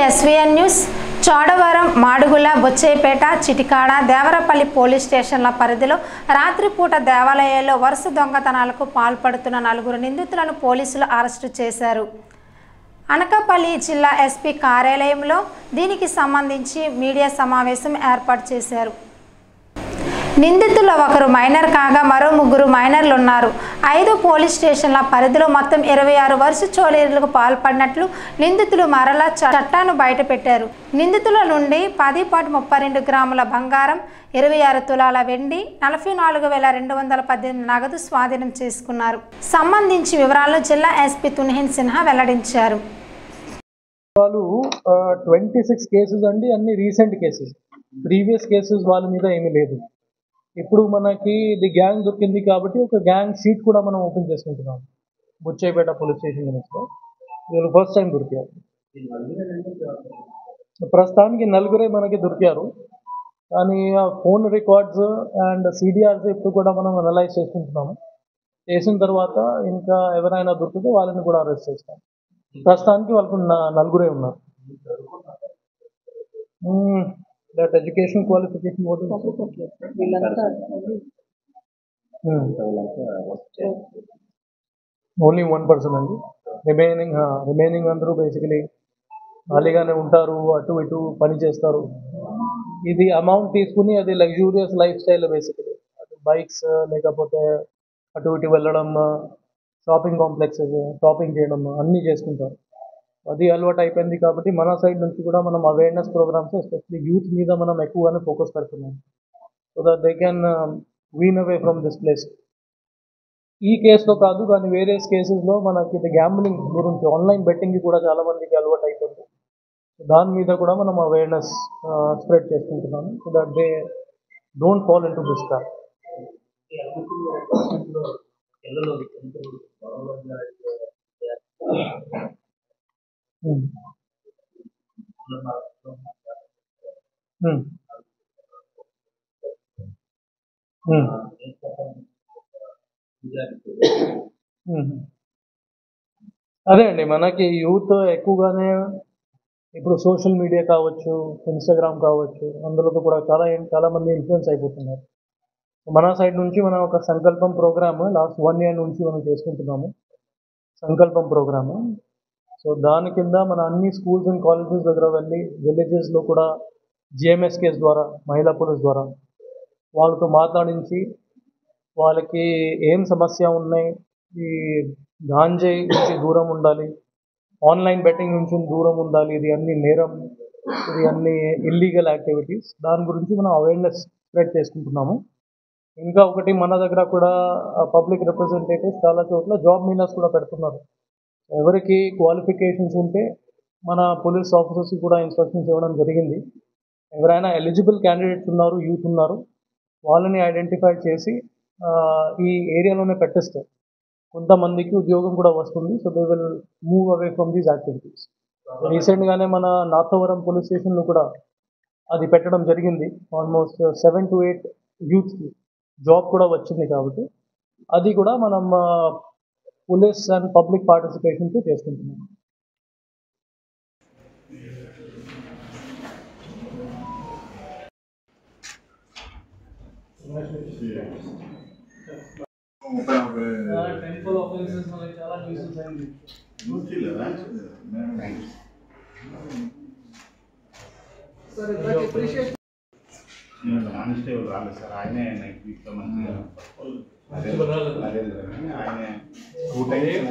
SVN news. Chodavaram, Madugula, Bochchepeta, Chitikada, Devarapalli police స్టేషన్ల పరిధిలో రాత్రిపూట దేవాలయాల్లో వరుస దొంగతనాలకు పాల్పడుతున్న 4 నిందితులను పోలీసులు అరెస్టు చేశారు. అనకాపల్లి జిల్లా ఎస్పీ కార్యాలయంలో దీనికి సంబంధించి మీడియా సమావేశం ఏర్పాటు చేశారు. నిందితుల్లో ఒకరు మైనర్ కాగా మరో 3 మైనర్లు ఉన్నారు. 5 పోలీస్ స్టేషన్ల పరిధిలో మొత్తం 26 వరుస చోరీలకు పాల్పడినట్లు నిందితులు మరలా చట్టాన్ని బయటపెట్టారు. నిందితుల నుండి 10.32 గ్రాముల బంగారం, 26 తులాల వెండి, 44,218 నగదు స్వాధీనం చేసుకున్నారు. సంబంధించి వివరాలను జిల్లా ఎస్పీ తున్హిన్ సిన్హా వెల్లడించారు. 26 కేసెస్ అండి, అన్ని రీసెంట్ కేసెస్. ప్రీవియస్ కేసెస్ వాళ్ళ మీద ఏమీ లేదు. ఇప్పుడు మనకి ఇది గ్యాంగ్ దొరికింది కాబట్టి ఒక గ్యాంగ్ షీట్ కూడా మనం ఓపెన్ చేసుకుంటున్నాం. బుచ్చేపేట పోలీస్ స్టేషన్ గురించి వీళ్ళు ఫస్ట్ టైం దొరికారు. ప్రస్తుతానికి 4 మనకి దొరికారు. కానీ ఫోన్ రికార్డ్స్ అండ్ CDRs ఇప్పుడు కూడా మనం అనలైజ్ చేసుకుంటున్నాము. చేసిన తర్వాత ఇంకా ఎవరైనా దొరికితే వాళ్ళని కూడా అరెస్ట్ చేస్తాం. ప్రస్తుతానికి వాళ్ళకు 4 ఉన్నారు. That education qualification what is only 1 person అండి. రిమైనింగ్ అందరూ బేసికలీ ఖాళీగానే ఉంటారు, అటు ఇటు పని చేస్తారు. ఇది అమౌంట్ తీసుకుని అది luxurious life style basically. Bikes లేకపోతే అటు ఇటు వెళ్ళడం, షాపింగ్ కాంప్లెక్సెస్ షాపింగ్ చేయడం అన్నీ చేసుకుంటారు. అది అలవాటు అయిపోయింది కాబట్టి మన సైడ్ నుంచి కూడా మనం అవేర్నెస్ ప్రోగ్రామ్స్ ఎస్పెషల్లీ యూత్ మీద మనం ఎక్కువగానే ఫోకస్ పెడుతున్నాం. So that they can wean away from this place. ఈ కేసులో కాదు కానీ వేరే కేసెస్లో మనకి ఇది గ్యాంబ్లింగ్ గురించి, ఆన్లైన్ బెట్టింగ్ కూడా చాలా మందికి అలవాటు అయిపోయింది. దాని మీద కూడా మనం అవేర్నెస్ స్ప్రెడ్ చేసుకుంటున్నాము. So that they don't fall in to this trap. అదే అండి, మనకి యూత్ ఎక్కువగానే ఇప్పుడు సోషల్ మీడియా కావచ్చు, ఇన్స్టాగ్రామ్ కావచ్చు, అందులో కూడా చాలా మంది ఇన్ఫ్లుయెన్స్ అయిపోతున్నారు. మన సైడ్ నుంచి మనం ఒక సంకల్పం ప్రోగ్రామ్ లాస్ట్ 1 year నుంచి మనం చేసుకుంటున్నాము. సంకల్పం ప్రోగ్రాము. సో దాని కింద మన అన్ని స్కూల్స్ అండ్ కాలేజెస్ దగ్గర వెళ్ళి విలేజెస్లో కూడా GMSKs ద్వారా, మహిళా పోలీస్ ద్వారా వాళ్ళతో మాట్లాడించి వాళ్ళకి ఏం సమస్య ఉన్నాయి, ఈ గాంజాయి నుంచి దూరం ఉండాలి, ఆన్లైన్ బెట్టింగ్ నుంచి దూరం ఉండాలి, ఇది అన్ని నేరం, ఇది అన్ని ఇల్లీగల్ యాక్టివిటీస్, దాని గురించి మనం అవేర్నెస్ స్ప్రెడ్ చేసుకుంటున్నాము. ఇంకా ఒకటి మన దగ్గర కూడా పబ్లిక్ రిప్రజెంటేటివ్స్ చాలా చోట్ల జాబ్ మీనర్స్ కూడా పెడుతున్నారు. ఎవరికి క్వాలిఫికేషన్స్ ఉంటే మన పోలీస్ ఆఫీసర్స్కి కూడా ఇన్స్ట్రక్షన్స్ ఇవ్వడం జరిగింది. ఎవరైనా ఎలిజిబుల్ క్యాండిడేట్స్ ఉన్నారు, యూత్ ఉన్నారు, వాళ్ళని ఐడెంటిఫై చేసి ఈ ఏరియాలోనే పెట్టిస్తే కొంతమందికి ఉద్యోగం కూడా వస్తుంది. So they will move away from these activities. రీసెంట్గానే మన నాథవరం పోలీస్ స్టేషన్లో కూడా అది పెట్టడం జరిగింది. ఆల్మోస్ట్ 7 to 8 యూత్కి జాబ్ కూడా వచ్చింది. కాబట్టి అది కూడా మనం పోలీస్ అండ్ పబ్లిక్ పార్టిసిపేషన్తో చేసుకుంటున్నాం. టెంపుల్ ఆఫెన్సెస్ మనకి చాలా న్యూసెన్స్ అయింది. కానిస్టేబుల్ రాలేదు సార్, ఆయనే వీక్లో మంచిగా ఆయనే 2 times